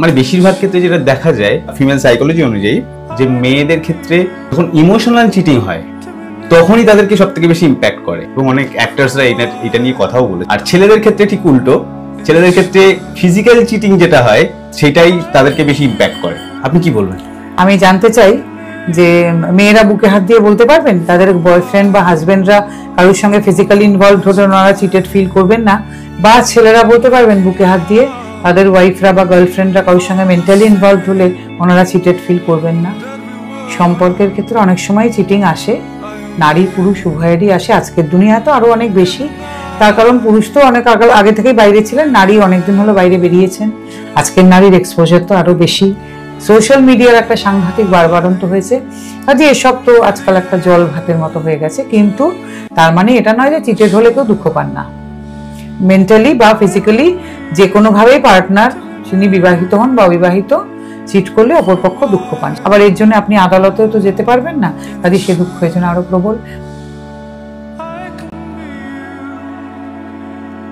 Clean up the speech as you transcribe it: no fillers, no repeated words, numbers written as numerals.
মানে বেশিরভাগ ক্ষেত্রে যেটা দেখা যায় ফিমেল সাইকোলজি অনুযায়ী, যে মেয়েদের ক্ষেত্রে যখন ইমোশনাল চিটিং হয় তখনই তাদেরকে সব থেকে বেশি ইম্প্যাক্ট করে, এবং অনেক অ্যাক্টার্সরা এটা নিয়ে কথাও বলে। আর ছেলেদের ক্ষেত্রে ঠিক উল্টো, ছেলেদের ক্ষেত্রে ফিজিক্যাল চিটিং যেটা হয় সেটাই তাদেরকে বেশি ইম্প্যাক্ট করে। আপনি কি বলবেন? আমি জানতে চাই যে মেয়েরা বুকে হাত দিয়ে বলতে পারবেন তাদের বয়ফ্রেন্ড বা হাজবেন্ডরা কারোর সঙ্গে ফিজিক্যালি ইনভলভ হলে ওনারা চিটেড ফিল করবেন না, বা ছেলেরা বলতে পারবেন বুকে হাত দিয়ে তাদের ওয়াইফরা বা গার্লফ্রেন্ডরা কারোর সঙ্গে মেন্টালি ইনভলভ হলে ওনারা চিটেড ফিল করবেন না? সম্পর্কের ক্ষেত্রে অনেক সময় চিটিং আসে, নারী পুরুষ উভয়েরই আসে। আজকের দুনিয়ায় তো আরো অনেক বেশি, তার কারণ পুরুষ তো অনেক আগে থেকেই বাইরে ছিলেন, নারী অনেকদিন হলো বাইরে বেরিয়েছেন। আজকের নারীর এক্সপোজার তো আরো বেশি, সোশ্যাল মিডিয়ার একটা সাংঘাতিক বাড়বাড়ন্ত হয়েছে। কাজে এসব তো আজকাল একটা জল ভাতের মতো হয়ে গেছে, কিন্তু তার মানে এটা নয় যে চিটেড হলে কেউ দুঃখ পান না। মেন্টালি বা ফিজিক্যালি যে কোনোভাবেই পার্টনার, তিনি বিবাহিত হন বা অবিবাহিত, চিট করলে অপরপক্ষ দুঃখ পান। আবার এর জন্য আপনি আদালতেও তো যেতে পারবেন না, কাজে সে দুঃখ এর জন্য আরো প্রবল।